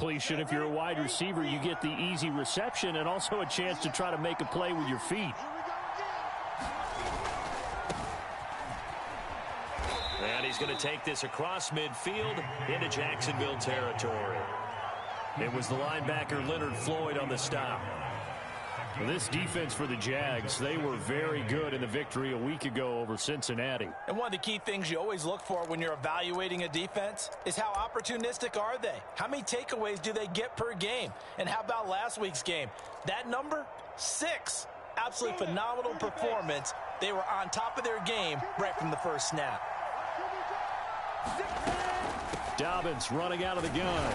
Completion. If you're a wide receiver, you get the easy reception and also a chance to try to make a play with your feet. And he's going to take this across midfield into Jacksonville territory. It was the linebacker Leonard Floyd on the stop. This defense for the Jags, they were very good in the victory a week ago over Cincinnati. And one of the key things you always look for when you're evaluating a defense is how opportunistic are they? How many takeaways do they get per game? And how about last week's game? That number, 6. Absolutely phenomenal performance. They were on top of their game right from the first snap. Dobbins running out of the gun.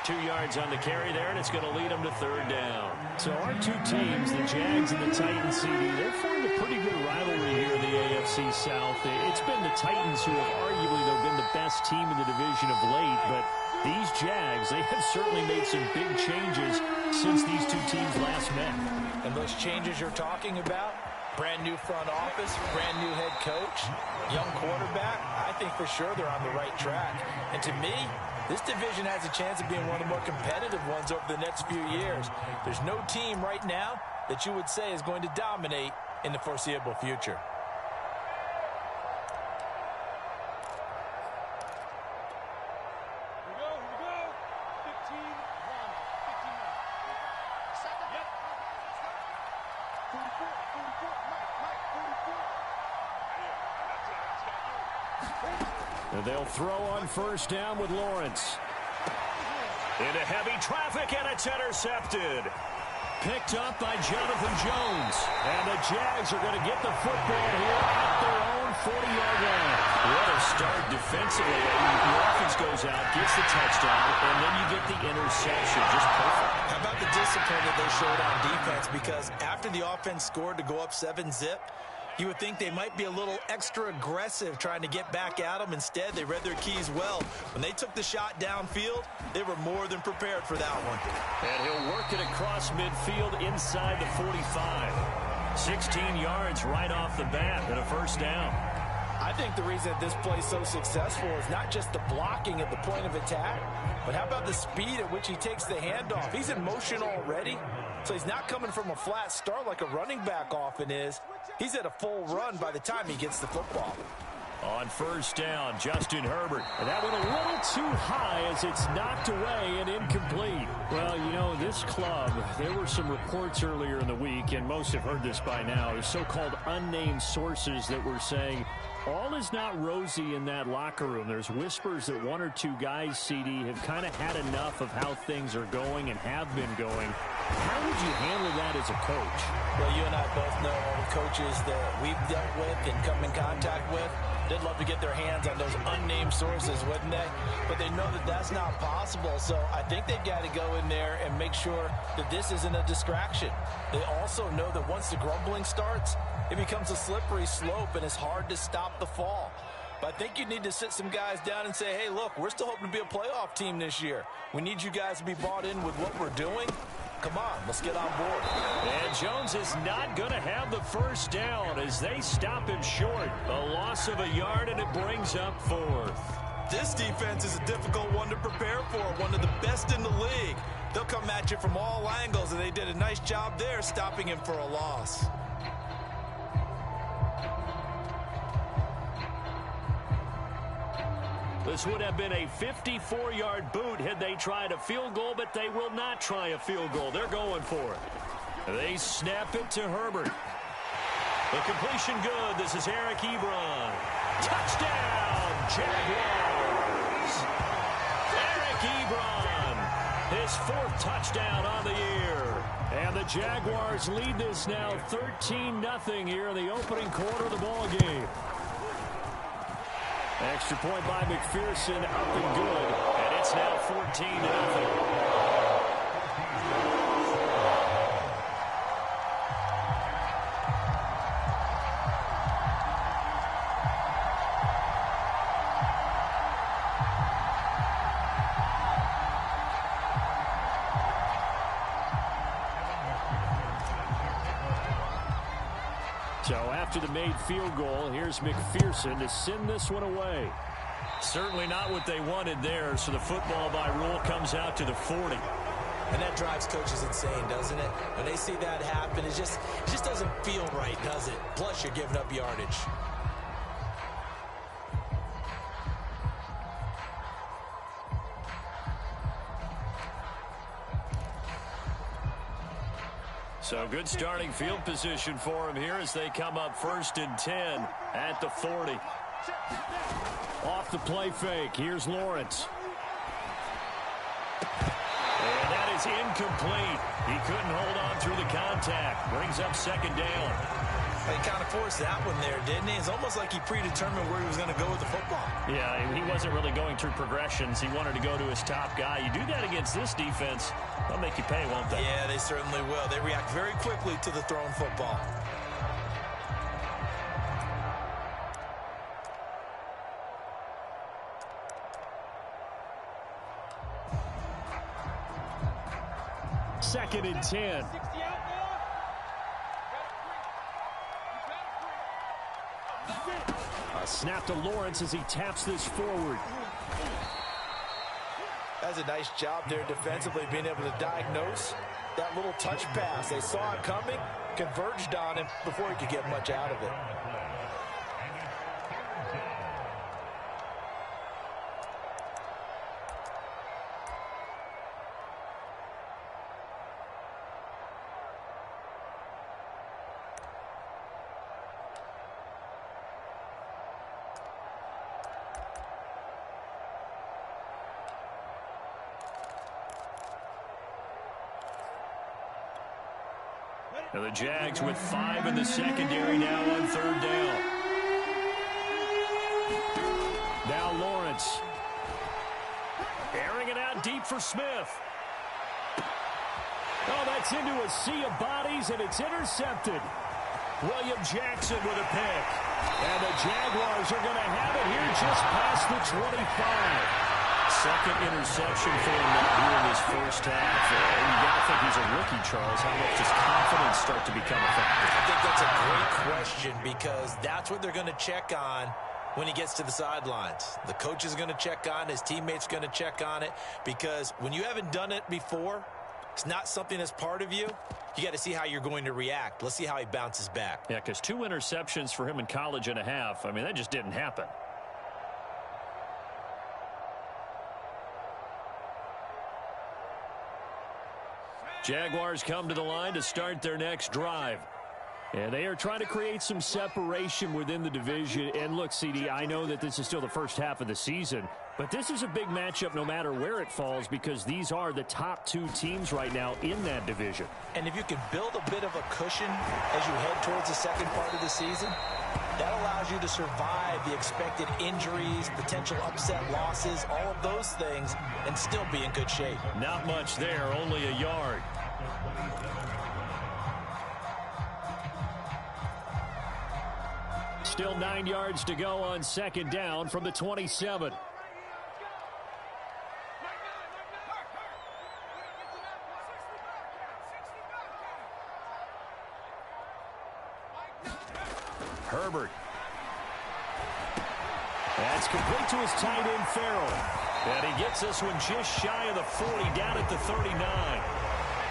2 yards on the carry there, and it's going to lead them to third down. So our two teams, the Jags and the Titans, CD, they're forming a pretty good rivalry here in the AFC South. It's been the Titans who have arguably, though, been the best team in the division of late, but these Jags, they have certainly made some big changes since these two teams last met. And those changes you're talking about, brand new front office, brand new head coach, young quarterback, I think for sure they're on the right track. And to me, this division has a chance of being one of the more competitive ones over the next few years. There's no team right now that you would say is going to dominate in the foreseeable future. And they'll throw on first down with Lawrence. Into heavy traffic, and it's intercepted. Picked up by Jonathan Jones. And the Jags are going to get the football here at their own 40-yard line. What a start defensively. The offense goes out, gets the touchdown, and then you get the interception. Just perfect. How about the discipline that they showed on defense? Because after the offense scored to go up 7-zip, you would think they might be a little extra aggressive trying to get back at them. Instead, they read their keys well. When they took the shot downfield, they were more than prepared for that one. And he'll work it across midfield inside the 45. 16 yards right off the bat and a first down. I think the reason that this play is so successful is not just the blocking at the point of attack, but how about the speed at which he takes the handoff? He's in motion already, so he's not coming from a flat start like a running back often is. He's at a full run by the time he gets the football. On first down, Justin Herbert. And that went a little too high as it's knocked away and incomplete. Well, you know, this club, there were some reports earlier in the week, and most have heard this by now, the so-called unnamed sources that were saying all is not rosy in that locker room. There's whispers that one or two guys, CD, have kind of had enough of how things are going and have been going. How would you handle that as a coach? Well, you and I both know all the coaches that we've dealt with and come in contact with. They'd love to get their hands on those unnamed sources, wouldn't they? But they know that that's not possible, so I think they've got to go in there and make sure that this isn't a distraction. They also know that once the grumbling starts, it becomes a slippery slope, and it's hard to stop the fall. But I think you need to sit some guys down and say, hey, look, we're still hoping to be a playoff team this year. We need you guys to be bought in with what we're doing. Come on, let's get on board. And Jones is not going to have the first down as they stop him short. A loss of a yard, and it brings up fourth. This defense is a difficult one to prepare for, one of the best in the league. They'll come at you from all angles, and they did a nice job there stopping him for a loss. This would have been a 54-yard boot had they tried a field goal, but they will not try a field goal. They're going for it. They snap it to Herbert. The completion good. This is Eric Ebron. Touchdown, Jaguars. Eric Ebron, his fourth touchdown on the year. And the Jaguars lead this now 13-0 here in the opening quarter of the ball game. Extra point by McPherson, up and good. And it's now 14-0. So after the made field goal, here's McPherson to send this one away. Certainly not what they wanted there, so the football by rule comes out to the 40. And that drives coaches insane, doesn't it? When they see that happen, it just doesn't feel right, does it? Plus, you're giving up yardage. So good starting field position for him here as they come up 1st and 10 at the 40. Off the play fake. Here's Lawrence. And that is incomplete. He couldn't hold on through the contact. Brings up 2nd down. He kind of forced that one there, didn't he? It's almost like he predetermined where he was going to go with the football. Yeah, he wasn't really going through progressions. He wanted to go to his top guy. You do that against this defense, they'll make you pay, won't they? Yeah, they certainly will. They react very quickly to the thrown football. Second and 10. A snap to Lawrence as he taps this forward. That's a nice job there defensively, being able to diagnose that little touch pass. They saw it coming, converged on him before he could get much out of it. And the Jags with 5 in the secondary now on 3rd down. Now Lawrence. Airing it out deep for Smith. Oh, that's into a sea of bodies, and it's intercepted. William Jackson with a pick. And the Jaguars are going to have it here just past the 25. Second interception for him here in his first half. You got to think he's a rookie, Charles. How much does confidence start to become a factor? I think that's a great question because that's what they're going to check on when he gets to the sidelines. The coach is going to check on it. His teammates are going to check on it because when you haven't done it before, it's not something that's part of you. You got to see how you're going to react. Let's see how he bounces back. Yeah, because 2 interceptions for him in college and a half. I mean, that just didn't happen. Jaguars come to the line to start their next drive. And they are trying to create some separation within the division. And look, CD, I know that this is still the first half of the season, but this is a big matchup no matter where it falls because these are the top 2 teams right now in that division. And if you can build a bit of a cushion as you head towards the second part of the season, that allows you to survive the expected injuries, potential upset losses, all of those things, and still be in good shape. Not much there, only a yard. Still 9 yards to go on 2nd down from the 27. Herbert. That's complete to his tight end, Farrell. And he gets this one just shy of the 40, down at the 39.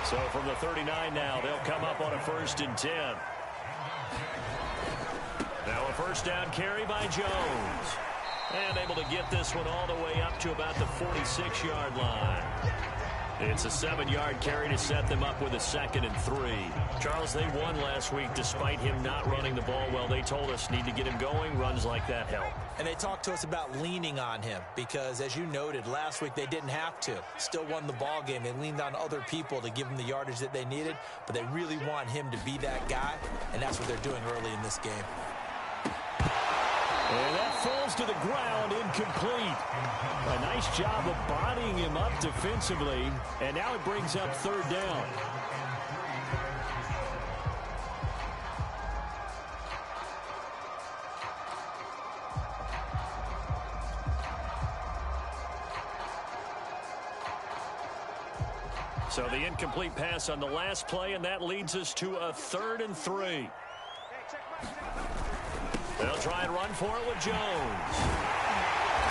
So from the 39 now, they'll come up on a 1st and 10. Now a 1st down carry by Jones. And able to get this one all the way up to about the 46-yard line. It's a 7-yard carry to set them up with a 2nd and 3. Charles, they won last week despite him not running the ball well. They told us need to get him going. Runs like that help. And they talked to us about leaning on him because, as you noted, last week they didn't have to. Still won the ball game. They leaned on other people to give them the yardage that they needed, but they really want him to be that guy, and that's what they're doing early in this game. And that falls to the ground, incomplete. A nice job of bodying him up defensively, and now it brings up 3rd down. So the incomplete pass on the last play, and that leads us to a 3rd and 3. They'll try and run for it with Jones.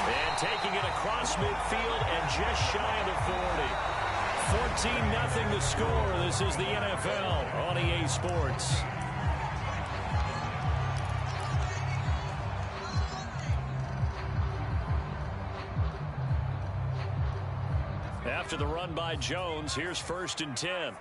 And taking it across midfield and just shy of the 40. 14-0 the score. This is the NFL on EA Sports. After the run by Jones, here's 1st and 10.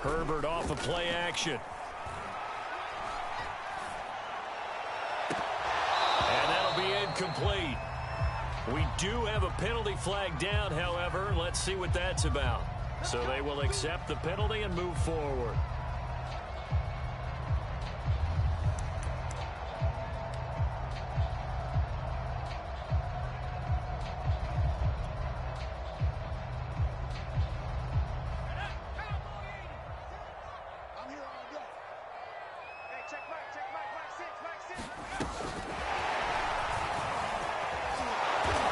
Herbert off of play action. And that'll be incomplete. We do have a penalty flag down, however. Let's see what that's about. So they will accept the penalty and move forward.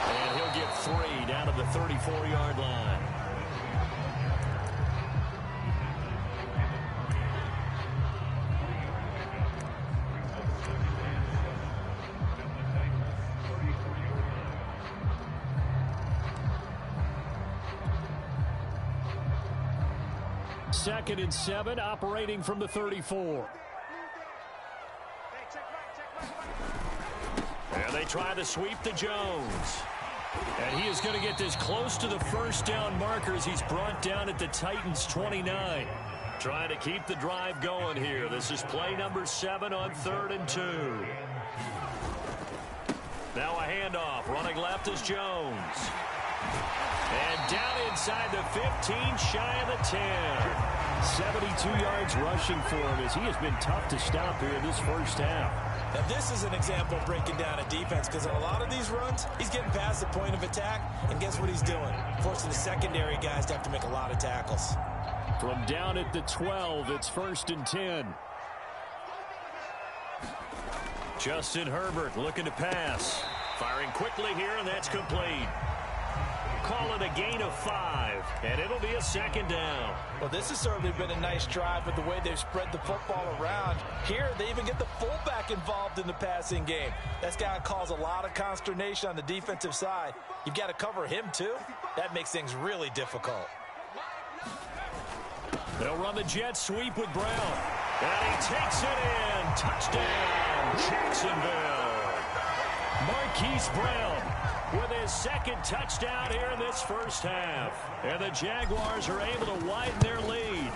And he'll get 3 down to the 34-yard line. Second and 7, operating from the 34. And they try to sweep to Jones. And he is going to get this close to the first down markers. He's brought down at the Titans' 29. Trying to keep the drive going here. This is play number 7 on 3rd and 2. Now a handoff. Running left is Jones. And down inside the 15, shy of the 10. 72 yards rushing for him as he has been tough to stop here in this first half. Now this is an example of breaking down a defense, because on a lot of these runs, he's getting past the point of attack, and guess what he's doing? Forcing the secondary guys to have to make a lot of tackles. From down at the 12, it's 1st and 10. Justin Herbert looking to pass. Firing quickly here, and that's complete. Call it a gain of 5, and it'll be a 2nd down. Well, this has certainly been a nice drive with the way they've spread the football around. Here, they even get the fullback involved in the passing game. That's got to cause a lot of consternation on the defensive side. You've got to cover him, too. That makes things really difficult. They'll run the jet sweep with Brown. And he takes it in. Touchdown, Jacksonville. Marquise Brown with his 2nd touchdown here in this first half. And the Jaguars are able to widen their lead.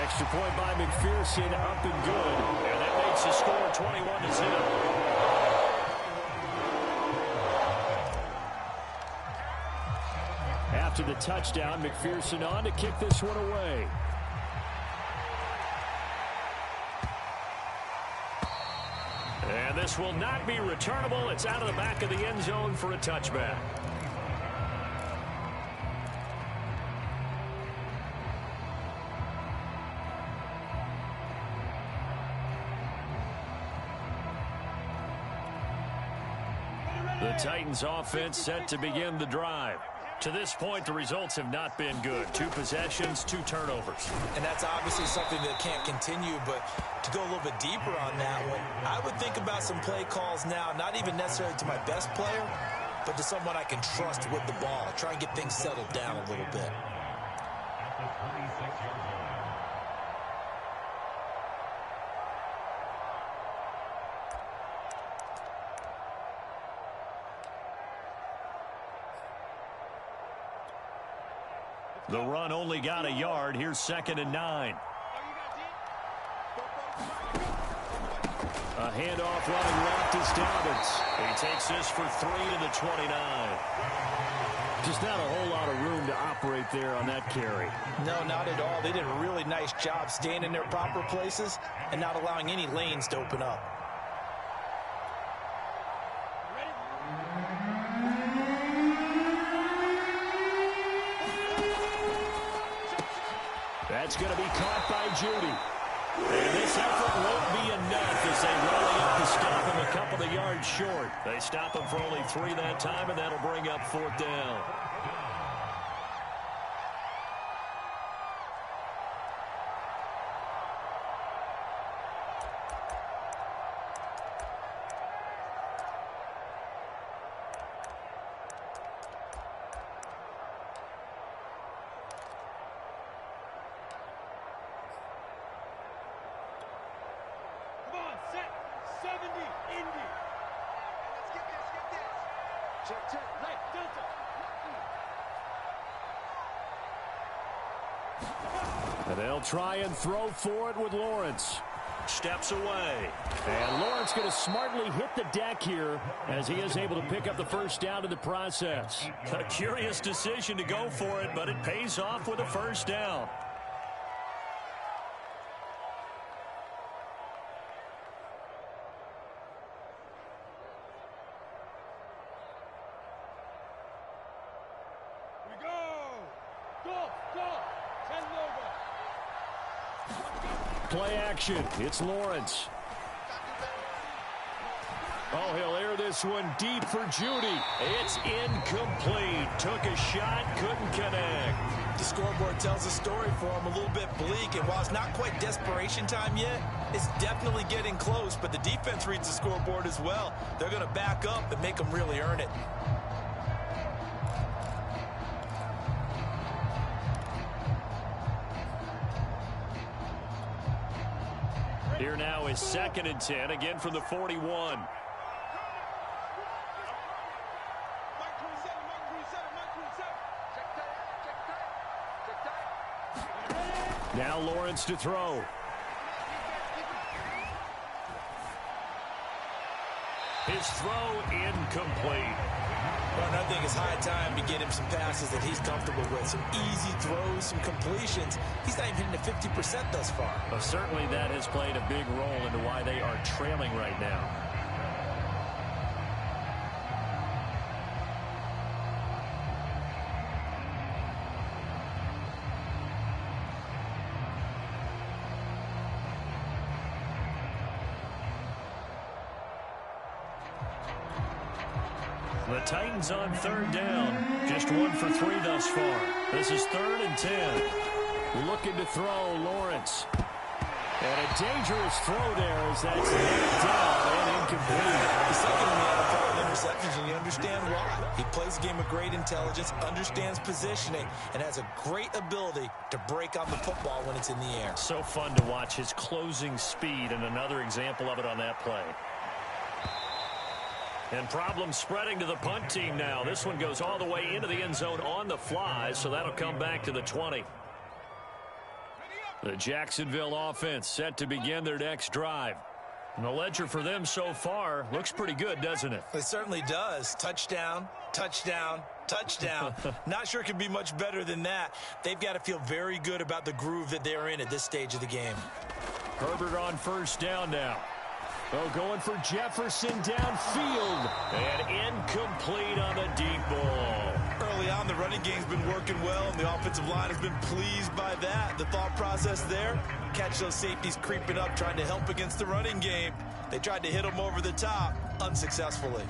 Extra point by McPherson, up and good. And that makes the score 21-0. After the touchdown, McPherson on to kick this one away. And this will not be returnable. It's out of the back of the end zone for a touchback. The Titans offense set to begin the drive. To this point, the results have not been good. 2 possessions, 2 turnovers. And that's obviously something that can't continue, but to go a little bit deeper on that one, I would think about some play calls now, not even necessarily to my best player, but to someone I can trust with the ball. Try and get things settled down a little bit. The run only got a yard. Here's 2nd and 9. A handoff running left is Dobbins. He takes this for 3 to the 29. Just not a whole lot of room to operate there on that carry. No, not at all. They did a really nice job staying in their proper places and not allowing any lanes to open up. That's going to be caught by Judy. And this effort won't be enough as they rally up to stop him a couple of yards short. They stop him for only 3 that time, and that'll bring up 4th down. And they'll try and throw for it with Lawrence. Steps away. And Lawrence going to smartly hit the deck here as he is able to pick up the first down in the process. A curious decision to go for it, but it pays off with a first down. Play action. It's Lawrence. Oh, he'll air this one deep for Judy. It's incomplete. Took a shot, couldn't connect. The scoreboard tells a story for him, a little bit bleak, and while it's not quite desperation time yet, it's definitely getting close, but the defense reads the scoreboard as well. They're going to back up and make them really earn it. Here now is 2nd and 10, again from the 41. Now Lawrence to throw. His throw incomplete. Well, I think it's high time to get him some passes that he's comfortable with. Some easy throws, some completions. He's not even hitting the 50% thus far. Well, certainly that has played a big role into why they are trailing right now. The Titans on 3rd down. Just 1 for 3 thus far. This is 3rd and 10. Looking to throw, Lawrence. And a dangerous throw there as that's knocked down and incomplete. The second in the NFL in interceptions, and you understand why. He plays a game of great intelligence, understands positioning, and has a great ability to break on the football when it's in the air. So fun to watch his closing speed, and another example of it on that play. And problems spreading to the punt team now. This one goes all the way into the end zone on the fly, so that'll come back to the 20. The Jacksonville offense set to begin their next drive. And the ledger for them so far looks pretty good, doesn't it? It certainly does. Touchdown, touchdown, touchdown. Not sure it could be much better than that. They've got to feel very good about the groove that they're in at this stage of the game. Herbert on 1st down now. Oh, going for Jefferson downfield. And incomplete on the deep ball. Early on, the running game's been working well, and the offensive line has been pleased by that. The thought process there, catch those safeties creeping up, trying to help against the running game. They tried to hit them over the top, unsuccessfully.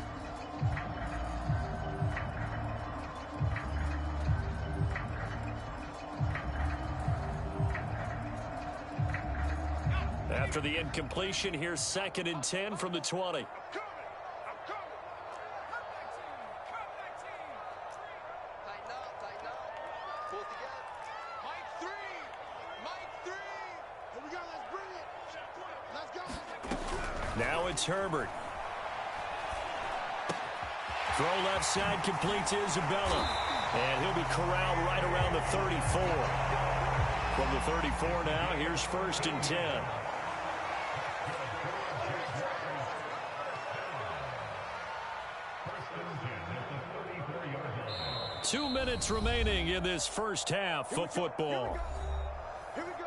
After the incompletion, here's 2nd and 10 from the 20. Now it's Herbert. Throw left side, complete to Isabella. And he'll be corralled right around the 34. From the 34 now, here's 1st and 10. 2 minutes remaining in this first half of football. Here we go.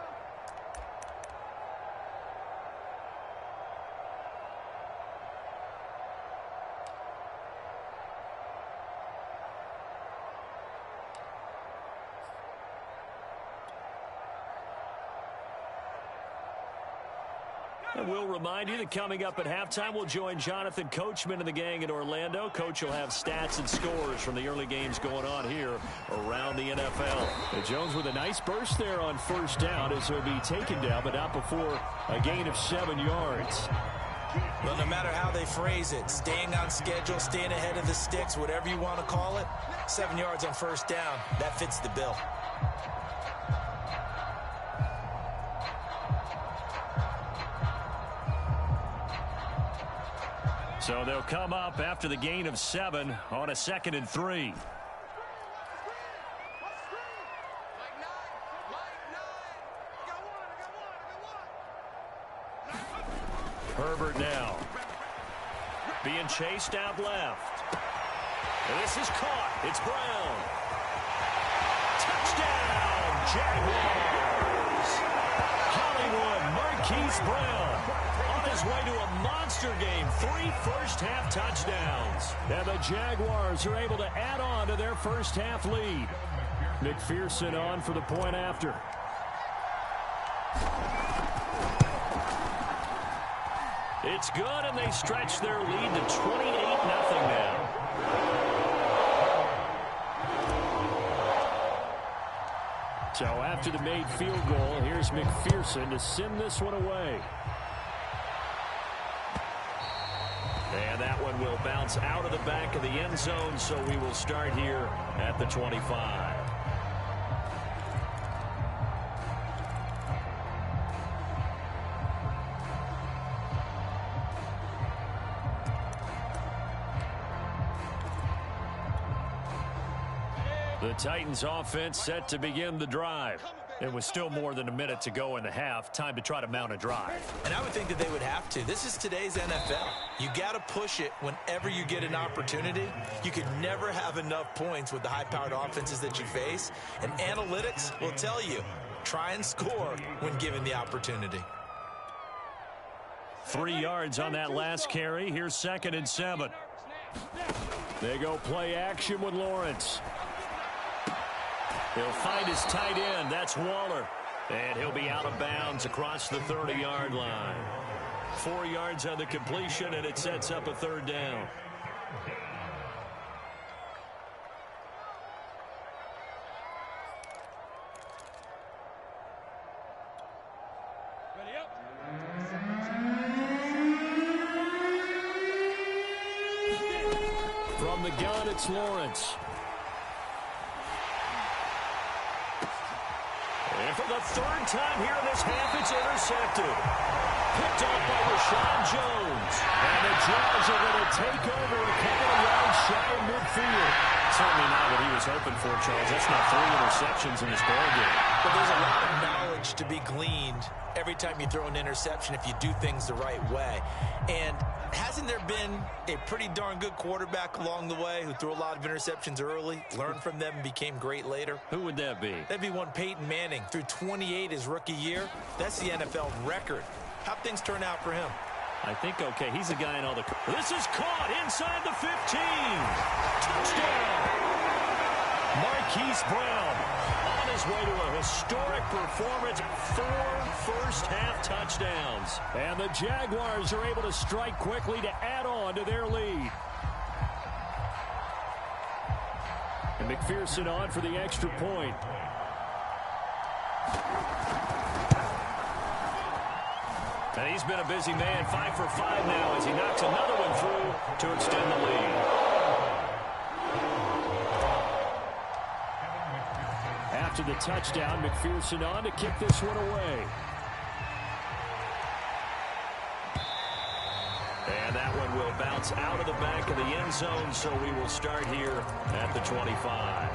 And we'll remind you that coming up at halftime, we'll join Jonathan Coachman and the gang in Orlando. Coach will have stats and scores from the early games going on here around the NFL. And Jones with a nice burst there on first down as he'll be taken down, but not before a gain of 7 yards. Well, no matter how they phrase it, staying on schedule, staying ahead of the sticks, whatever you want to call it, 7 yards on first down, that fits the bill. So they'll come up after the gain of 7 on a 2nd and 3. Herbert now. Being chased out left. And this is caught. It's Brown. Touchdown, Jaguars. Hollywood, Marquise Brown. On his way to a monster game. 3 first-half touchdowns. And the Jaguars are able to add on to their first-half lead. McPherson on for the point after. It's good, and they stretch their lead to 28-0 now. So after the made field goal, here's McPherson to send this one away. And that one will bounce out of the back of the end zone, so we will start here at the 25. The Titans offense set to begin the drive. It was still more than a minute to go in the half. Time to try to mount a drive. And I would think that they would have to. This is today's NFL. You got to push it whenever you get an opportunity. You could never have enough points with the high-powered offenses that you face. And analytics will tell you, try and score when given the opportunity. 3 yards on that last carry. Here's 2nd and 7. They go play action with Lawrence. He'll find his tight end. That's Waller. And he'll be out of bounds across the 30-yard line. 4 yards on the completion, and it sets up a 3rd down. Ready up. From the gun, it's Lawrence. And for the 3rd time here in this half, it's intercepted. Picked off by Rashawn Jones. And the Jags are going to take over a couple of yards shy of midfield. Certainly not what he was hoping for, Charles. That's not 3 interceptions in this ballgame. But there's a lot of knowledge to be gleaned every time you throw an interception if you do things the right way. And hasn't there been a pretty darn good quarterback along the way who threw a lot of interceptions early, learned from them, and became great later? Who would that be? That'd be one Peyton Manning. Threw 28 his rookie year. That's the NFL record. How'd things turn out for him? I think, okay, he's the guy in all the... This is caught inside the 15. Touchdown. Marquise Brown on his way to a historic performance. 4 first-half touchdowns. And the Jaguars are able to strike quickly to add on to their lead. And McPherson on for the extra point. And he's been a busy man, 5 for 5 now as he knocks another one through to extend the lead. After the touchdown, McPherson on to kick this one away. And that one will bounce out of the back of the end zone, so we will start here at the 25.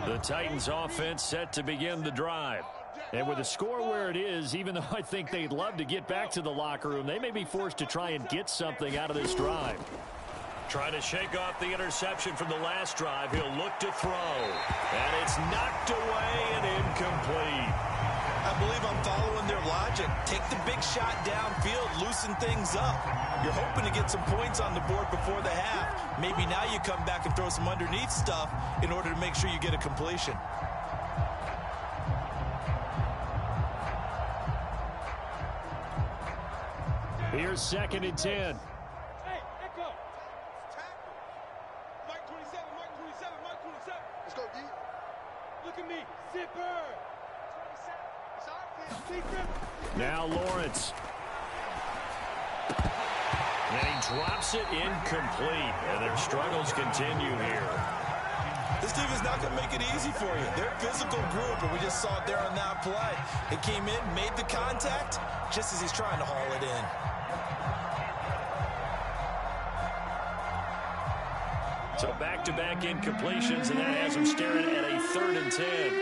The Titans offense set to begin the drive. And with the score where it is, even though I think they'd love to get back to the locker room, they may be forced to try and get something out of this drive. Trying to shake off the interception from the last drive. He'll look to throw. And it's knocked away and incomplete. How I believe I'm following their logic. Take the big shot downfield, loosen things up. You're hoping to get some points on the board before the half. Maybe now you come back and throw some underneath stuff in order to make sure you get a completion. Here's 2nd and 10. Hey, Echo. Mike 27, Mike 27, Mike 27. Let's go, D. Look at me. Zipper. 27. It's our Now Lawrence. And he drops it incomplete. And their struggles continue here. This team is not going to make it easy for you. They're a physical group, and we just saw it there on that play. It came in, made the contact, just as he's trying to haul it in. So back-to-back incompletions, and that has him staring at a 3rd and 10.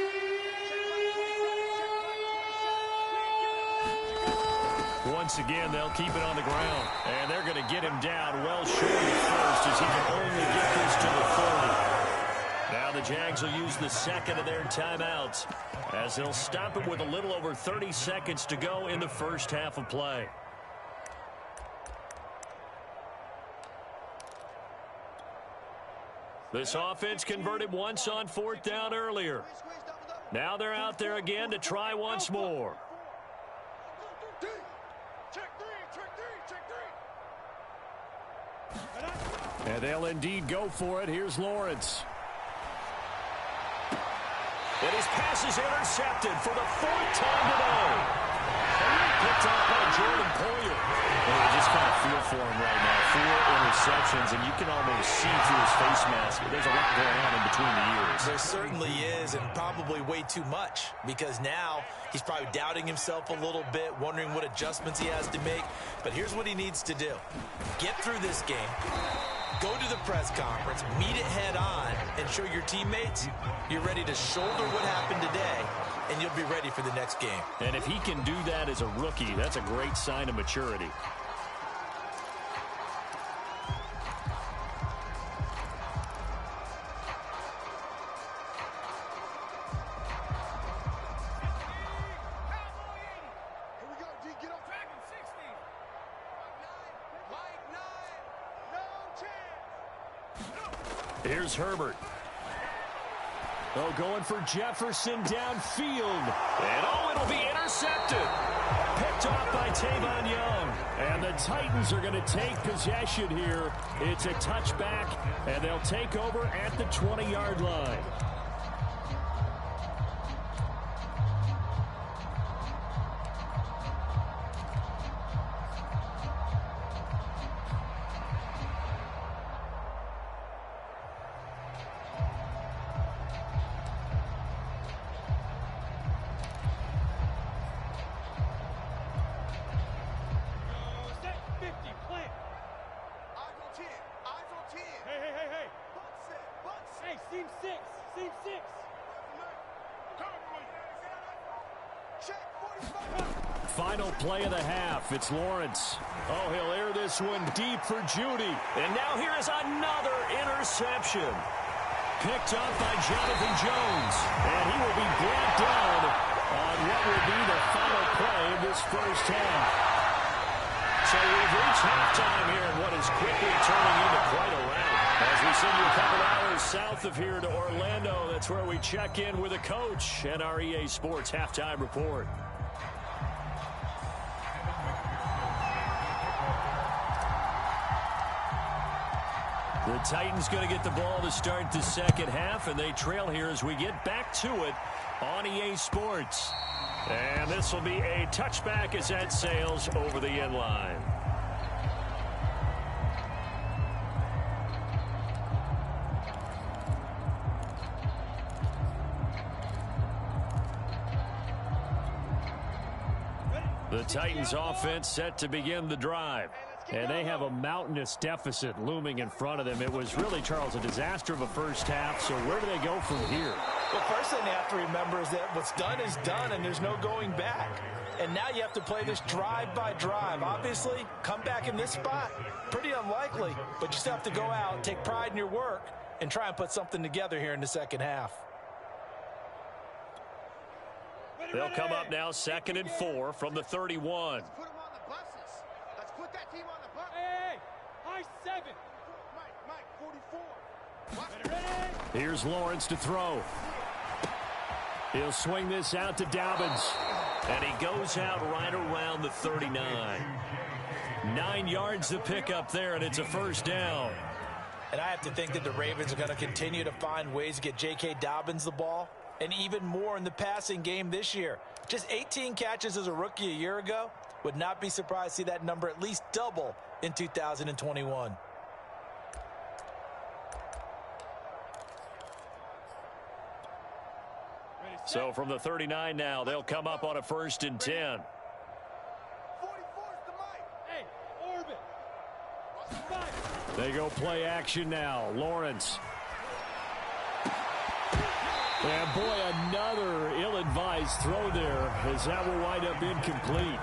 Once again, they'll keep it on the ground. And they're going to get him down well short of first as he can only get this to the 30. Now the Jags will use the 2nd of their timeouts as they'll stop it with a little over 30 seconds to go in the first half of play. This offense converted once on 4th down earlier. Now they're out there again to try once more. And they'll indeed go for it. Here's Lawrence. And his pass is intercepted for the 4th time today. Picked up by Jordan Poyer. And you just kind of feel for him right now. 4 interceptions, and you can almost see through his face mask. There's a lot going on in between the ears. There certainly is, and probably way too much, because now he's probably doubting himself a little bit, wondering what adjustments he has to make. But here's what he needs to do. Get through this game. Go to the press conference, meet it head on, and show your teammates you're ready to shoulder what happened today, and you'll be ready for the next game. And if he can do that as a rookie, that's a great sign of maturity. Here's Herbert. Oh, going for Jefferson downfield. And it'll be intercepted. Picked off by Tavon Young. And the Titans are going to take possession here. It's a touchback, and they'll take over at the 20-yard line. Final play of the half. It's Lawrence. Oh, he'll air this one deep for Judy. And now here is another interception. Picked up by Jonathan Jones. And he will be brought down on what will be the final play of this first half. So we've reached halftime here in what is quickly turning into quite a rout. As we send you a couple hours south of here to Orlando, that's where we check in with a coach and our EA Sports Halftime Report. The Titans going to get the ball to start the second half, and they trail here as we get back to it on EA Sports. And this will be a touchback as that sails over the end line. The Titans offense set to begin the drive. And they have a mountainous deficit looming in front of them. It was really, Charles, a disaster of a first half. So where do they go from here? The first thing they have to remember is that what's done is done, and there's no going back. And now you have to play this drive by drive. Obviously, come back in this spot, pretty unlikely. But you still have to go out, take pride in your work, and try and put something together here in the second half. Ready, They'll come up now 2nd and 4 from the 31. Let's put them on the buses. Let's put that team on the bus. Hey, high 7. Mike, 44. Ready? Here's Lawrence to throw. He'll swing this out to Dobbins. And he goes out right around the 39. 9 yards to pick up there, and it's a first down. And I have to think that the Ravens are going to continue to find ways to get J.K. Dobbins the ball, and even more in the passing game this year. Just 18 catches as a rookie a year ago. Would not be surprised to see that number at least double in 2021. So from the 39 now, they'll come up on a 1st and 10. 44's the Mike. Hey, orbit. They go play action now. Lawrence. And boy, another ill-advised throw there, as that will wind up incomplete.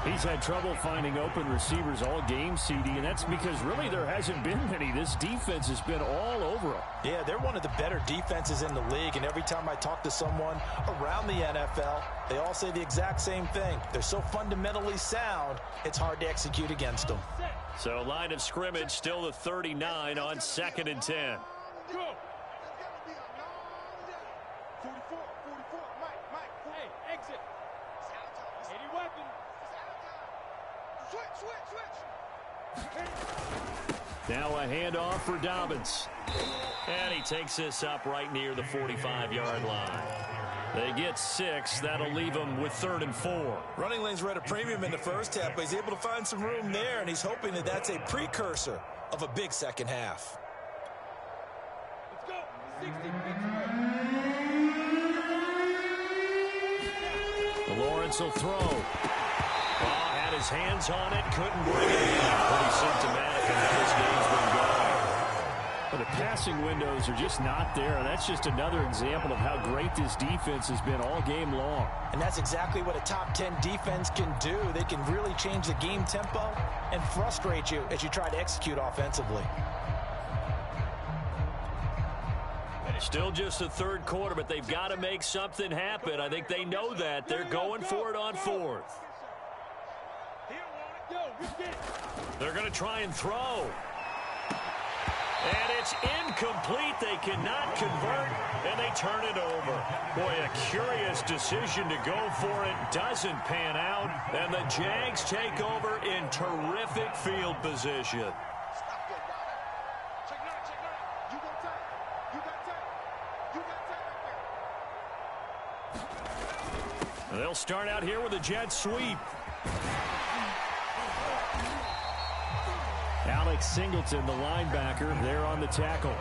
He's had trouble finding open receivers all game, CD, and that's because really there hasn't been many. This defense has been all over them. Yeah, they're one of the better defenses in the league, and every time I talk to someone around the NFL, they all say the exact same thing. They're so fundamentally sound, it's hard to execute against them. So line of scrimmage still the 39 on 2nd and 10. Go. 44, Mike. Hey, exit. 80 weapon. Switch. Now a handoff for Dobbins. And he takes this up right near the 45-yard line. They get 6. That'll leave them with 3rd and 4. Running lanes were at a premium in the first half, but he's able to find some room there, and he's hoping that that's a precursor of a big second half. Let's go. 60. Lawrence will throw. Oh, had his hands on it, couldn't bring it in. Pretty symptomatic of how this game's been going. But the passing windows are just not there. That's just another example of how great this defense has been all game long. And that's exactly what a top 10 defense can do. They can really change the game tempo and frustrate you as you try to execute offensively. Still just the 3rd quarter, but they've got to make something happen. I think they know that. They're going for it on 4th. They're going to try and throw. And it's incomplete. They cannot convert, and they turn it over. Boy, a curious decision to go for it. Doesn't pan out, and the Jags take over in terrific field position. They'll start out here with a jet sweep. Alex Singleton, the linebacker, there on the tackle.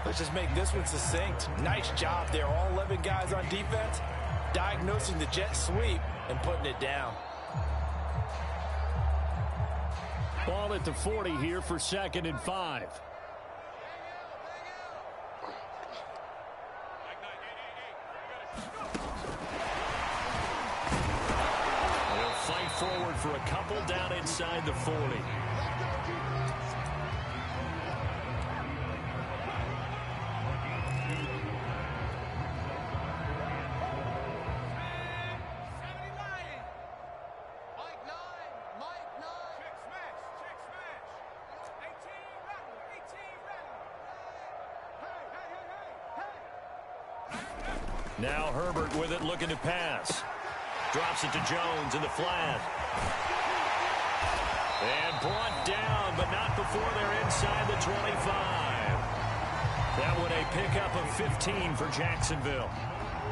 Let's just make this one succinct. Nice job there. All 11 guys on defense diagnosing the jet sweep and putting it down. Ball at the 40 here for 2nd and 5. Forward for a couple down inside the 40. Now Herbert with it, looking to pass. Drops it to Jones in the flat. And brought down, but not before they're inside the 25. That one a pickup of 15 for Jacksonville.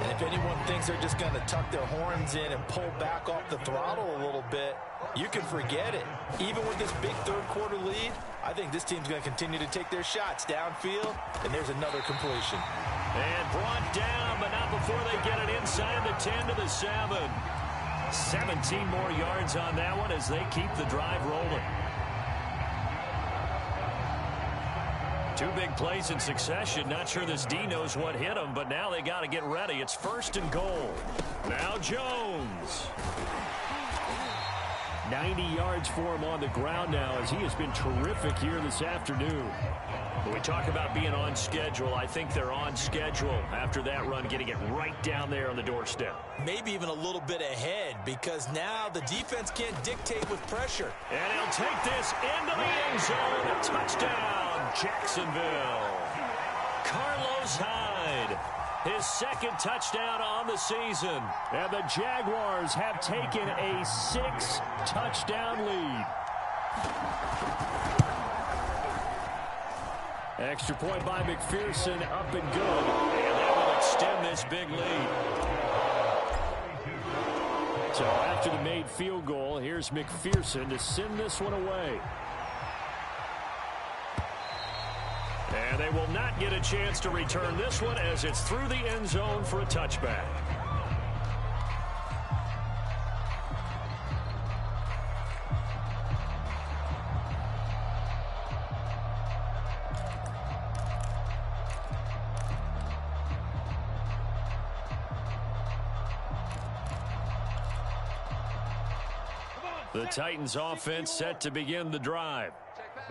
And if anyone thinks they're just going to tuck their horns in and pull back off the throttle a little bit, you can forget it. Even with this big 3rd quarter lead, I think this team's going to continue to take their shots downfield, and there's another completion. And brought down, but not before they get it inside the 10 to the 7. 17 more yards on that one as they keep the drive rolling. 2 big plays in succession. Not sure this D knows what hit him, but now they got to get ready. It's 1st and goal. Now Jones. 90 yards for him on the ground now, as he has been terrific here this afternoon. When we talk about being on schedule, I think they're on schedule after that run, getting it right down there on the doorstep. Maybe even a little bit ahead, because now the defense can't dictate with pressure. And he'll take this into the end zone. A touchdown, Jacksonville. Carlos Hyde, his second touchdown on the season. And the Jaguars have taken a 6-touchdown lead. Extra point by McPherson, up and good. And that will extend this big lead. So after the made field goal, here's McPherson to send this one away. And they will not get a chance to return this one as it's through the end zone for a touchback. The Titans offense set to begin the drive.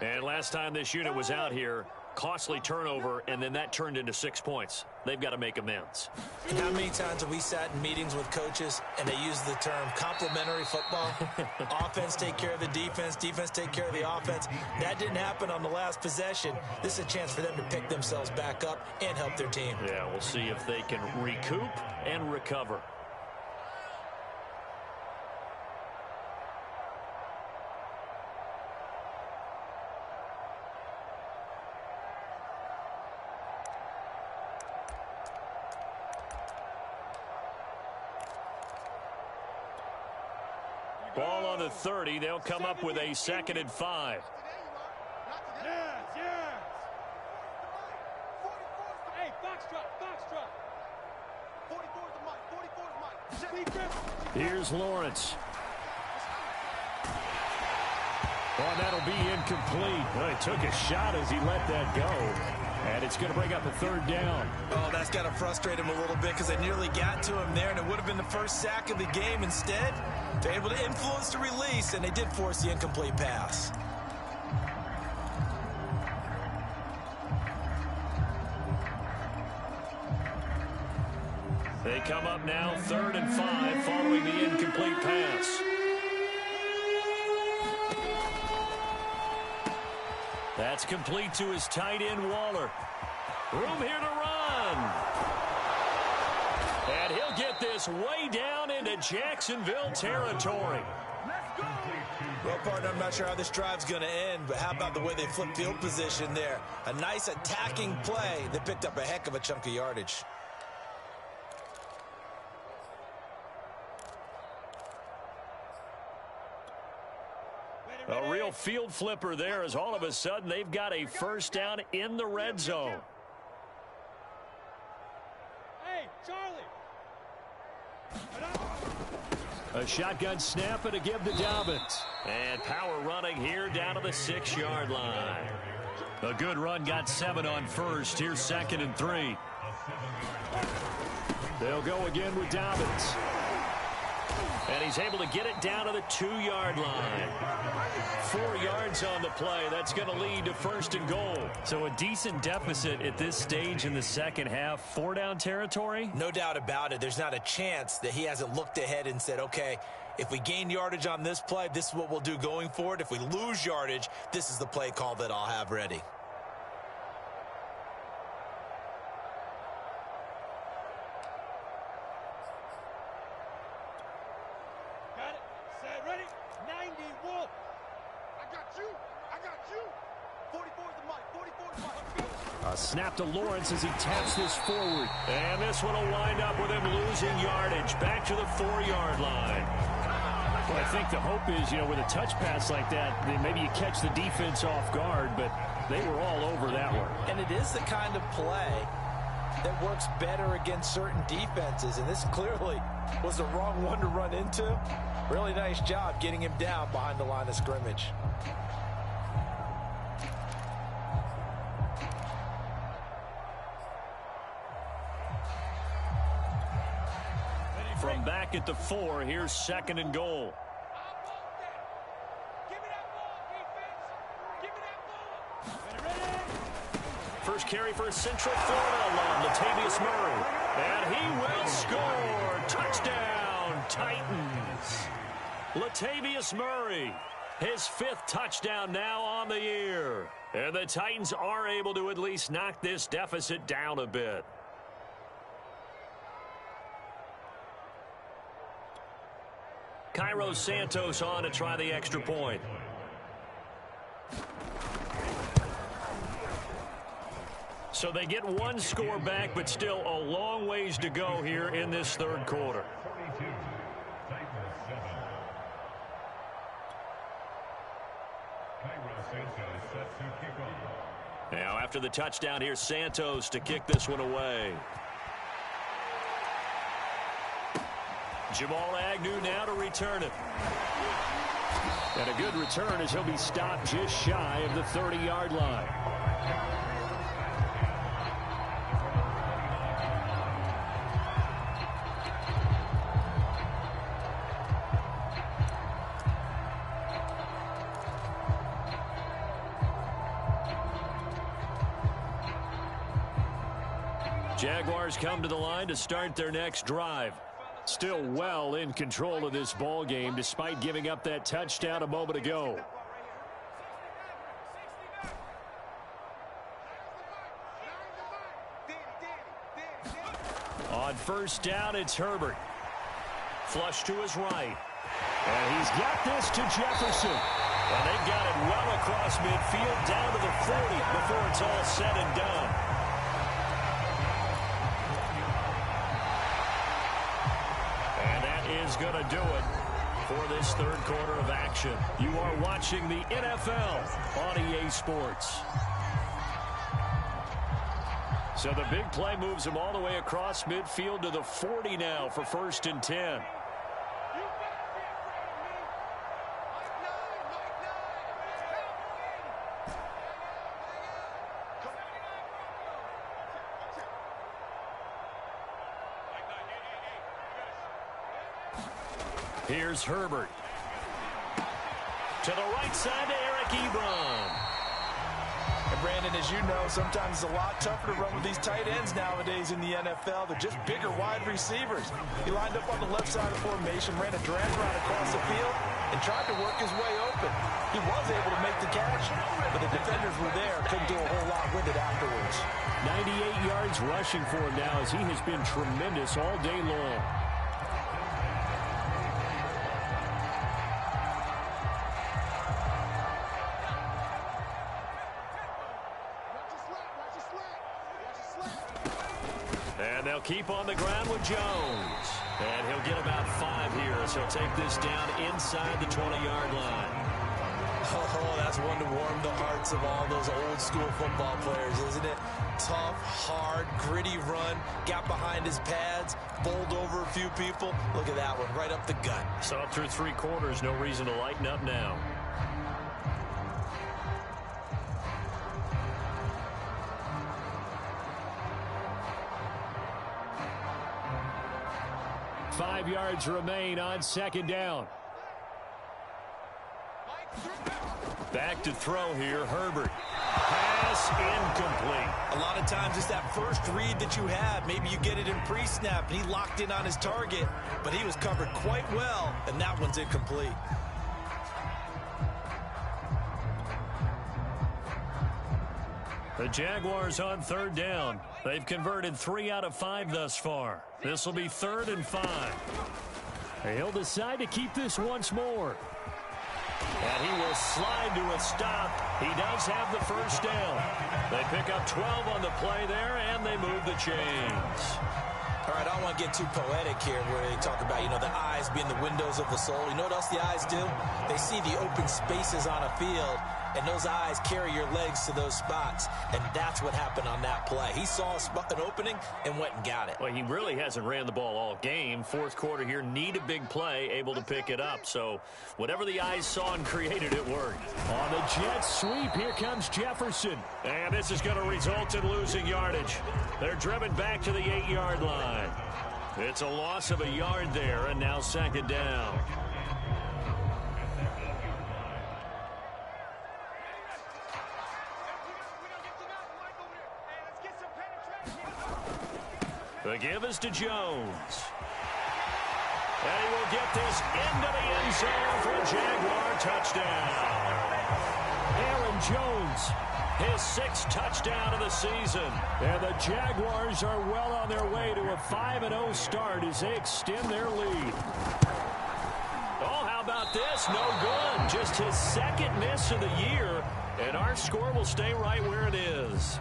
And last time this unit was out here, costly turnover, and then that turned into 6 points. They've got to make amends. And how many times have we sat in meetings with coaches and they use the term complementary football? Offense take care of the defense, defense take care of the offense. That didn't happen on the last possession. This is a chance for them to pick themselves back up and help their team. Yeah, we'll see if they can recoup and recover. Ball on the 30. They'll come up with a 2nd and 5. Yes, yes. Hey, foxtrot, foxtrot. 44's the mic, 44's mine. Here's Lawrence. Oh, that'll be incomplete. Well, he took a shot as he let that go. And it's going to bring up a 3rd down. Oh, that's got to frustrate him a little bit because they nearly got to him there, and it would have been the first sack of the game. Instead, they're able to influence the release, and they did force the incomplete pass. They come up now 3rd and 5 following the incomplete pass. That's complete to his tight end, Waller. Room here to run. And he'll get this way down into Jacksonville territory. Well, partner, I'm not sure how this drive's going to end, but how about the way they flipped field position there? A nice attacking play that picked up a heck of a chunk of yardage. A real field flipper there, as all of a sudden they've got a 1st down in the red zone. Hey, Charlie. A shotgun snap and a give to Dobbins. And power running here down to the 6-yard line. A good run, got 7 on 1st. Here's 2nd and 3. They'll go again with Dobbins. And he's able to get it down to the 2-yard line. 4 yards on the play. That's going to lead to 1st and goal. So a decent deficit at this stage in the second half. 4-down territory? No doubt about it. There's not a chance that he hasn't looked ahead and said, okay, if we gain yardage on this play, this is what we'll do going forward. If we lose yardage, this is the play call that I'll have ready. Got it. Set. Ready. 90 Wolf. I got you. I got you. 44's the mic. 44's the mic. A snap to Lawrence as he taps this forward. And this one will wind up with him losing yardage back to the 4-yard line. Well, I think the hope is, with a touch pass like that, then maybe you catch the defense off guard, but they were all over that one. And it is the kind of play that works better against certain defenses, and this clearly was the wrong one to run into. Really nice job getting him down behind the line of scrimmage. From back at the 4, here's 2nd and goal. first carry for a Central Florida alum, Latavius Murray. And he will score. Touchdown, Titans. Latavius Murray, his 5th touchdown now on the year. And the Titans are able to at least knock this deficit down a bit. Cairo Santos on to try the extra point. So they get one score back, but still a long ways to go here in this third quarter. Now after the touchdown, here's Santos to kick this one away. Jamal Agnew now to return it. And a good return as he'll be stopped just shy of the 30-yard line. Jaguars come to the line to start their next drive. Still well in control of this ball game despite giving up that touchdown a moment ago. On first down, it's Herbert. Flush to his right. And he's got this to Jefferson. And they've got it well across midfield down to the 40 before it's all said and done. Is going to do it for this third quarter of action. You are watching the NFL on EA Sports. So the big play moves him all the way across midfield to the 40 now for 1st and 10. Here's Herbert. To the right side to Eric Ebron. And Brandon, as you know, sometimes it's a lot tougher to run with these tight ends nowadays in the NFL. They're just bigger wide receivers. He lined up on the left side of the formation, ran a drag route across the field, and tried to work his way open. He was able to make the catch, but the defenders were there, couldn't do a whole lot with it afterwards. 98 yards rushing for him now as he has been tremendous all day long. And they'll keep on the ground with Jones. And he'll get about 5 here as he'll take this down inside the 20-yard line. Oh, that's one to warm the hearts of all those old school football players, isn't it? Tough, hard, gritty run. Got behind his pads, bowled over a few people. Look at that one, right up the gut. So through 3 quarters, no reason to lighten up now. Five yards remain on 2nd down. Back to throw here, Herbert. Pass incomplete. A lot of times it's that first read that you have. Maybe you get it in pre-snap, and he locked in on his target, but he was covered quite well, and that one's incomplete. The Jaguars on 3rd down. They've converted 3 out of 5 thus far. This will be 3rd and 5. He'll decide to keep this once more. And he will slide to a stop. He does have the first down. They pick up 12 on the play there, and they move the chains. All right, I don't want to get too poetic here where they talk about, you know, the eyes being the windows of the soul. You know what else the eyes do? They see the open spaces on a field, and those eyes carry your legs to those spots, and that's what happened on that play. He saw an opening and went and got it. Well, he really hasn't ran the ball all game. 4th quarter here, need a big play, able to pick it up. So whatever the eyes saw and created, it worked. On the jet sweep, here comes Jefferson. And this is going to result in losing yardage. They're driven back to the 8-yard line. It's a loss of a yard there, and now 2nd down. The give is to Jones. And he will get this into the end zone for a Jaguar touchdown. Aaron Jones, his 6th touchdown of the season. And the Jaguars are well on their way to a 5-0 start as they extend their lead. Oh, how about this? No good. Just his 2nd miss of the year, and our score will stay right where it is.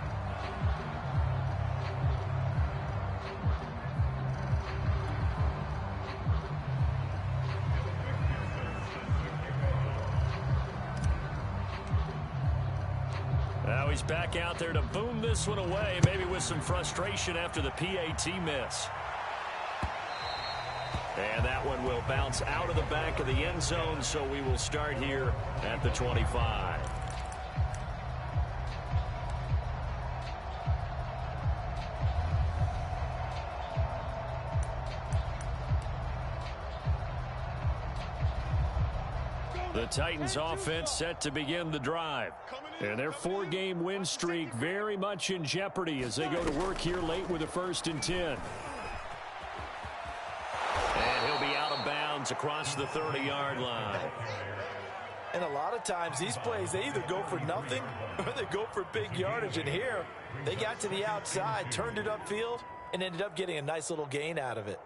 Now he's back out there to boom this one away, maybe with some frustration after the PAT miss. And that one will bounce out of the back of the end zone, so we will start here at the 25. The Titans offense set to begin the drive. And their 4-game win streak very much in jeopardy as they go to work here late with a 1st and 10. And he'll be out of bounds across the 30-yard line. And a lot of times these plays, they either go for nothing or they go for big yardage. And here, they got to the outside, turned it upfield, and ended up getting a nice little gain out of it.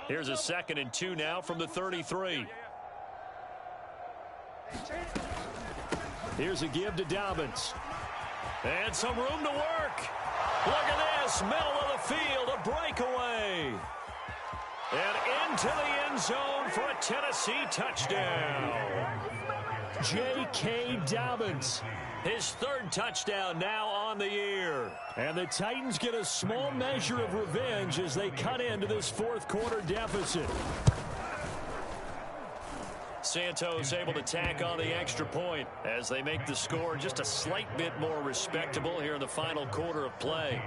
Here's a 2nd and 2 now from the 33. Here's a give to Dobbins. And some room to work. Look at this, middle of the field, a breakaway. And into the end zone for a Tennessee touchdown. J.K. Dobbins. His 3rd touchdown now on the year. And the Titans get a small measure of revenge as they cut into this 4th quarter deficit. Santos able to tack on the extra point as they make the score just a slight bit more respectable here in the final quarter of play.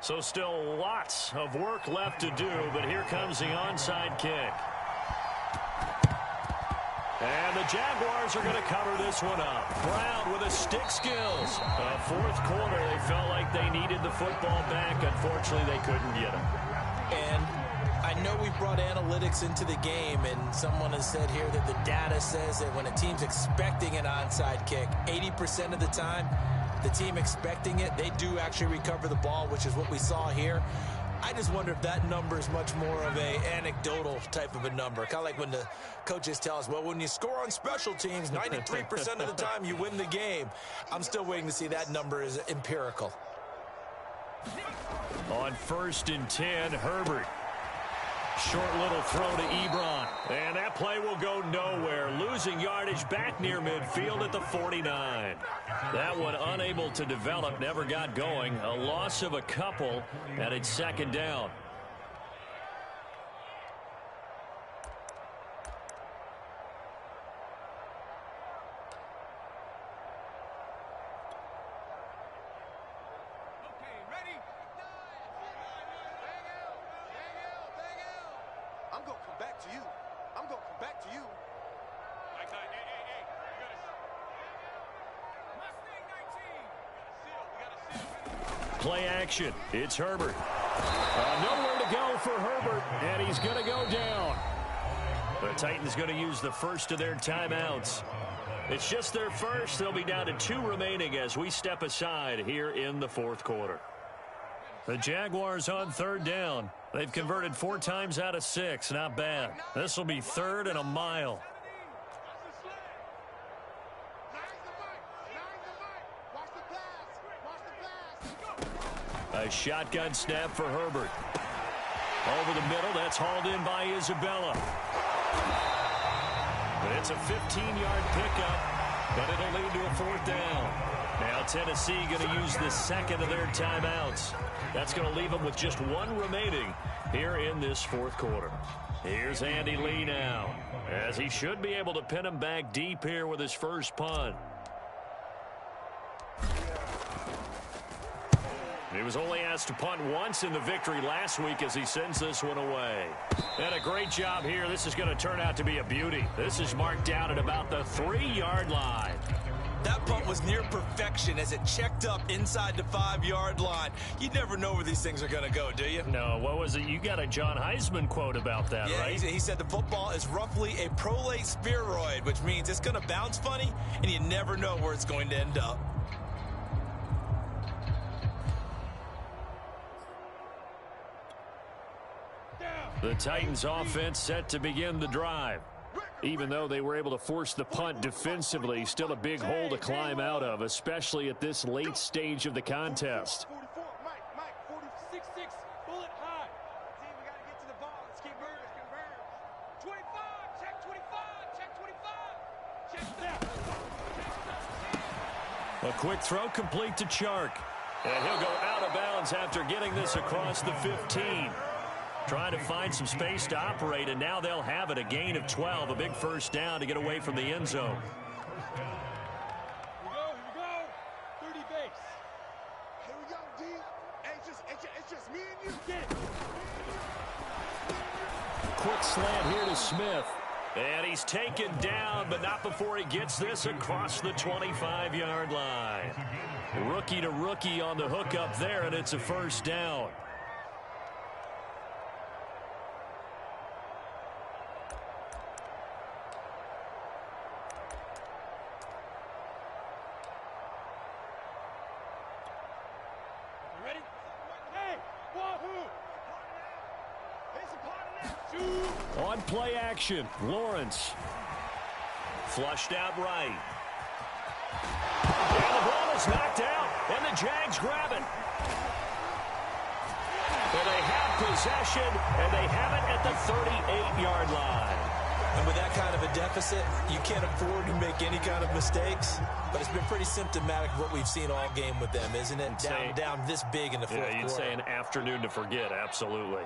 So still lots of work left to do, but here comes the onside kick. And the Jaguars are going to cover this one up. Brown with his stick skills. 4th quarter, they felt like they needed the football back. Unfortunately, they couldn't get it. And I know we brought analytics into the game, and someone has said here that the data says that when a team's expecting an onside kick, 80% of the time, the team expecting it, they do actually recover the ball, which is what we saw here. I just wonder if that number is much more of a anecdotal type of a number. Kind of like when the coaches tell us, well, when you score on special teams, 93% of the time you win the game. I'm still waiting to see that number is empirical. On 1st and 10, Herbert. Short little throw to Ebron. And that play will go nowhere. Losing yardage back near midfield at the 49. That one unable to develop, never got going. A loss of a couple, and it's 2nd down. Play action. It's Herbert. Nowhere to go for Herbert, and he's going to go down. The Titans going to use the first of their timeouts. It's just their first. They'll be down to 2 remaining as we step aside here in the 4th quarter. The Jaguars on 3rd down. They've converted 4 times out of 6. Not bad. This will be 3rd and a mile. A shotgun snap for Herbert. Over the middle, that's hauled in by Isabella. But it's a 15-yard pickup, but it'll lead to a 4th down. Now Tennessee going to use the 2nd of their timeouts. That's going to leave them with just 1 remaining here in this 4th quarter. Here's Andy Lee now, as he should be able to pin him back deep here with his first punt. He was only asked to punt once in the victory last week as he sends this one away. And a great job here. This is going to turn out to be a beauty. This is marked down at about the 3-yard line. That punt was near perfection as it checked up inside the 5-yard line. You never know where these things are going to go, do you? No, what was it? You got a John Heisman quote about that, yeah, right? He said the football is roughly a prolate spheroid, which means it's going to bounce funny, and you never know where it's going to end up. The Titans offense set to begin the drive. Even though they were able to force the punt defensively, still a big hole to climb out of, especially at this late stage of the contest. 44, Mike, 46-6, bullet high. Team, we got to get to the ball. Let's keep moving. 25, check 25, check 25. Check that. A quick throw complete to Chark. And he'll go out of bounds after getting this across the 15. Trying to find some space to operate, and now they'll have it. A gain of 12, a big first down to get away from the end zone. Here we go. 30 base. Here we go, D. It's just me and you. Get it. Quick slant here to Smith. And he's taken down, but not before he gets this across the 25-yard line. Rookie to rookie on the hook up there, and it's a first down. On play action, Lawrence. Flushed out right. And the ball is knocked out, and the Jags grab it. And they have possession, and they have it at the 38-yard line. And with that kind of a deficit, you can't afford to make any kind of mistakes. But it's been pretty symptomatic of what we've seen all game with them, isn't it? Down this big in the fourth quarter. Yeah, you'd say an afternoon to forget, absolutely.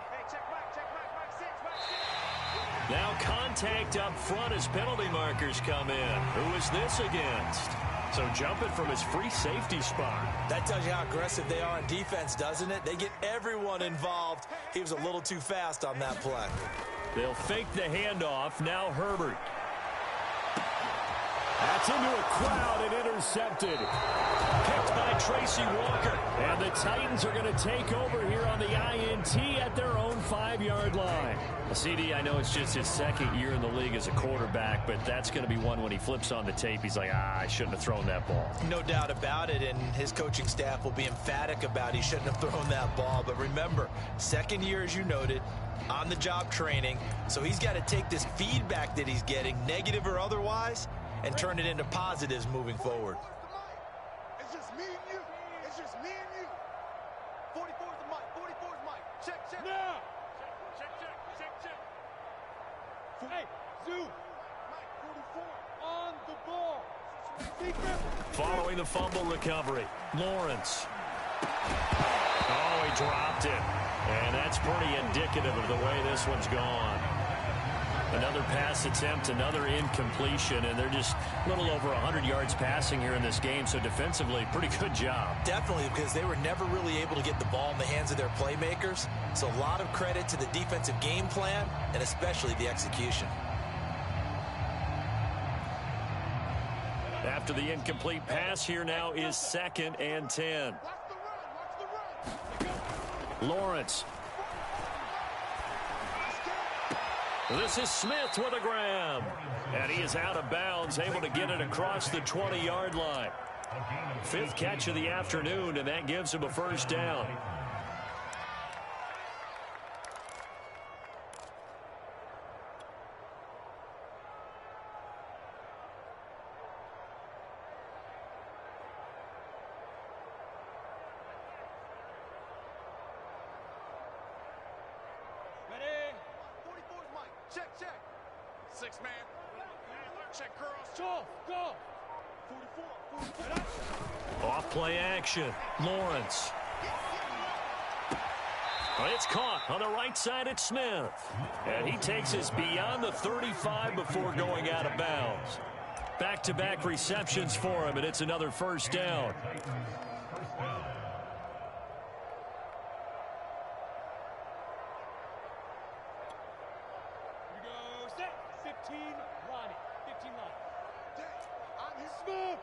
Now contact up front as penalty markers come in. Who is this against? So jumping from his free safety spot. That tells you how aggressive they are on defense, doesn't it? They get everyone involved. He was a little too fast on that play. They'll fake the handoff. Now Herbert. That's into a crowd and intercepted. Picked by Tracy Walker. And the Titans are going to take over here on the INT at their own 5-yard line. CD, I know it's just his second year in the league as a quarterback, but that's going to be one when he flips on the tape. He's like, I shouldn't have thrown that ball. No doubt about it, and his coaching staff will be emphatic about he shouldn't have thrown that ball. But remember, second year, as you noted, on-the-job training, so he's got to take this feedback that he's getting, negative or otherwise, and turn it into positives moving forward. It's just me and you. It's just me and you. 44's the mic. 44's mic. Check. Now. Check. Hey, Zoo. Mike, 44 on the ball. Following the fumble recovery, Lawrence. Oh, he dropped it. And that's pretty indicative of the way this one's gone. Another pass attempt, another incompletion, and they're just a little over 100 yards passing here in this game, so defensively, pretty good job. Definitely, because they were never really able to get the ball in the hands of their playmakers, so a lot of credit to the defensive game plan, and especially the execution. After the incomplete pass, here now is 2nd and 10. Lawrence. This is Smith with a grab. And he is out of bounds, able to get it across the 20-yard line. 5th catch of the afternoon, and that gives him a first down. Check. 6 man. Check girls. Go. 44. Off play action. Lawrence. It's caught on the right side at Smith. And he takes us beyond the 35 before going out of bounds. Back-to-back receptions for him, and it's another first down. 15 Lonnie. 15 Lonnie. Smooth.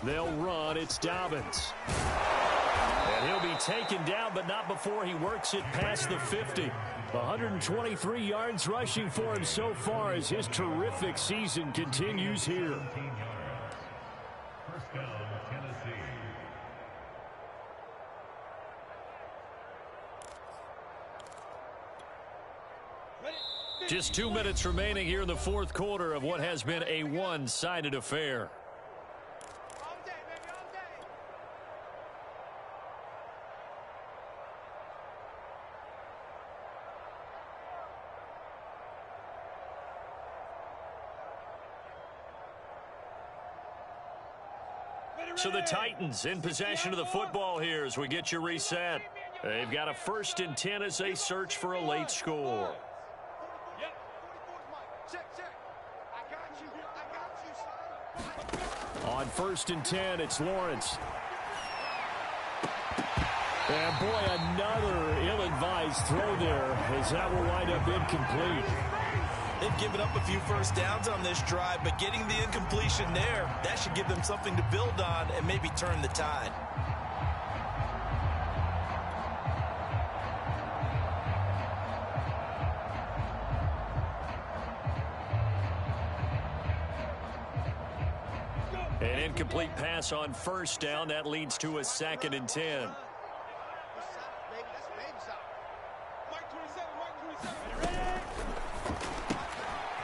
They'll run. It's Dobbins. And he'll be taken down, but not before he works it past the 50. 123 yards rushing for him so far as his terrific season continues here. First down, Tennessee. Just 2 minutes remaining here in the fourth quarter of what has been a one-sided affair. So the Titans in possession of the football here as we get you reset. They've got a 1st and 10 as they search for a late score. On 1st and 10, it's Lawrence. And boy, another ill-advised throw there as that will wind up incomplete. They've given up a few first downs on this drive, but getting the incompletion there, that should give them something to build on and maybe turn the tide. An incomplete pass on 1st down. That leads to a 2nd and 10.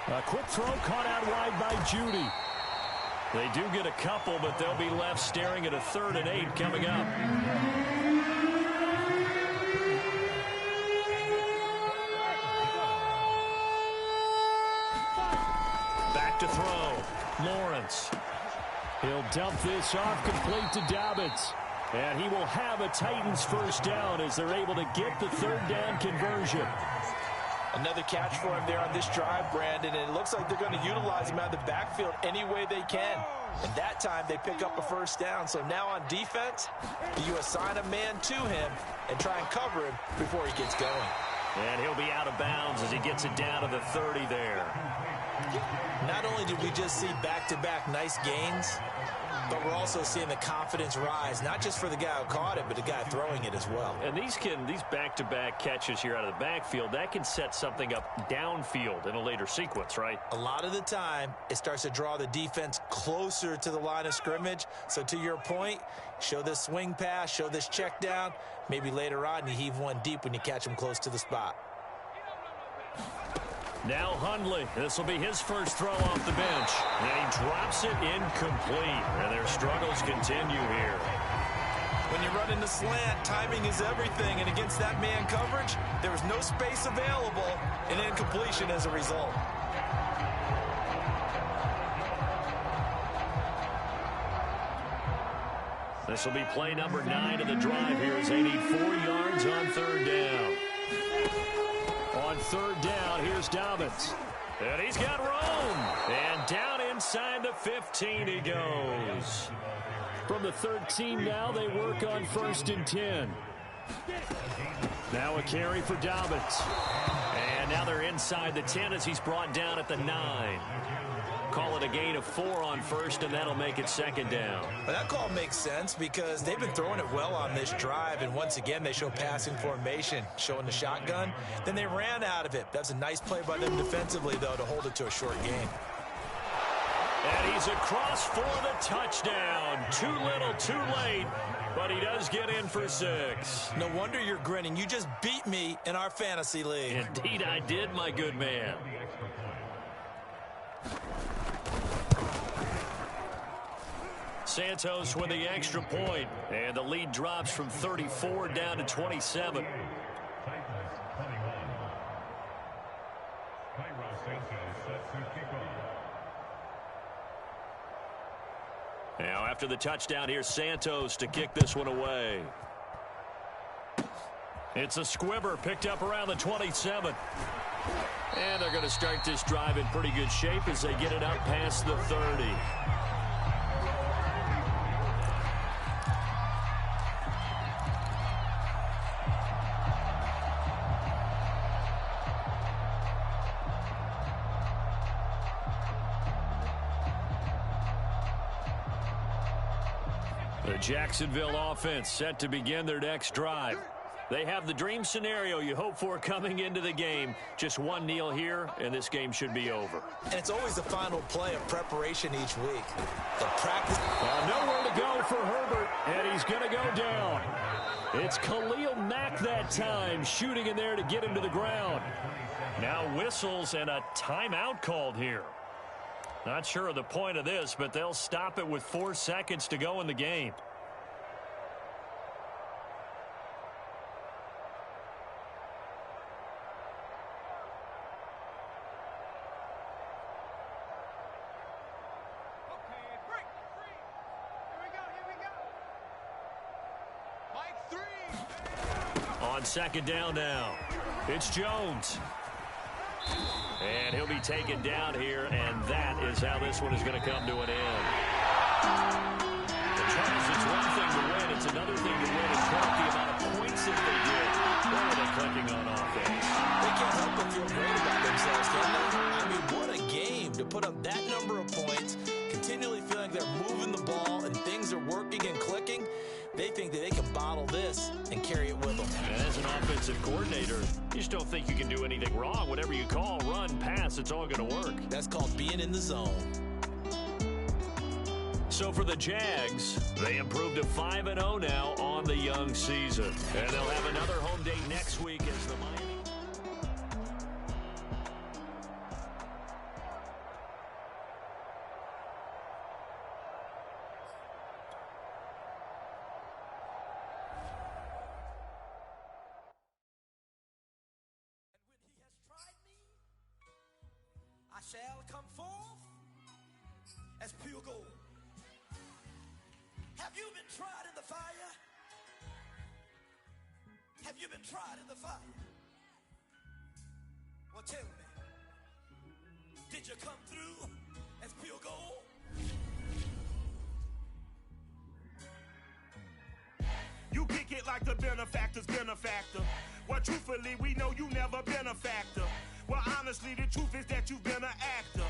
A quick throw caught out wide by Judy. They do get a couple, but they'll be left staring at a 3rd and 8 coming up. Back to throw. Lawrence. He'll dump this off complete to Dobbins. And he will have a Titans 1st down as they're able to get the 3rd down conversion. Another catch for him there on this drive, Brandon, and it looks like they're going to utilize him out of the backfield any way they can. And that time they pick up a 1st down. So now on defense, you assign a man to him and try and cover him before he gets going. And he'll be out of bounds as he gets it down to the 30 there. Not only did we just see back-to-back nice gains, but we're also seeing the confidence rise, not just for the guy who caught it, but the guy throwing it as well. And these back-to-back catches here out of the backfield, that can set something up downfield in a later sequence, right? A lot of the time, it starts to draw the defense closer to the line of scrimmage. So to your point, show this swing pass, show this check down. Maybe later on you heave one deep when you catch him close to the spot. Now Hundley. This will be his first throw off the bench. And he drops it incomplete. And their struggles continue here. When you run in the slant, timing is everything. And against that man coverage, there was no space available. And incompletion as a result. This will be play number 9 of the drive here as they need 4 yards on 3rd down. On 3rd down, here's Dobbins. And he's got room. And down inside the 15 he goes. From the 13 now, they work on 1st and 10. Now a carry for Dobbins. And now they're inside the 10 as he's brought down at the 9. Call it a gain of 4 on 1st, and that'll make it 2nd down. Well, that call makes sense because they've been throwing it well on this drive, and once again they show passing formation, showing the shotgun. Then they ran out of it. That's a nice play by them defensively, though, to hold it to a short game. And he's across for the touchdown. Too little, too late, but he does get in for 6. No wonder you're grinning. You just beat me in our fantasy league. Indeed I did, my good man. Santos with the extra point, and the lead drops from 34 down to 27. Now after the touchdown, here's Santos to kick this one away. It's a squibber picked up around the 27. And they're going to start this drive in pretty good shape as they get it up past the 30. The Jacksonville offense set to begin their next drive. They have the dream scenario you hope for coming into the game. Just one kneel here, and this game should be over. And it's always the final play of preparation each week. The practice. Nowhere to go for Herbert, and he's going to go down. It's Khalil Mack that time, shooting in there to get him to the ground. Now whistles and a timeout called here. Not sure of the point of this, but they'll stop it with 4 seconds to go in the game. On second down now, it's Jones. And he'll be taken down here, and that is how this one is going to come to an end. And Charles, it's one thing to win. It's another thing to win and count the amount of points that they did. Where are they clicking on offense? They can't help but feel great about themselves, can they? I mean, what a game to put up that number of points, continually feeling they're moving the ball and things are working and clicking. They think that they can bottle this and carry it with them. And as an offensive coordinator, you just don't think you can do anything wrong. Whatever you call, run, pass, it's all going to work. That's called being in the zone. So for the Jags, they improved to 5-0 now on the young season. And they'll have another home date next week as the Miami. Shall come forth as pure gold. Have you been tried in the fire? Have you been tried in the fire? Well, tell me, did you come through as pure gold? You kick it like the benefactor's benefactor. Well, truthfully, we know you never been a factor. Well, honestly, the truth is that you've been an actor.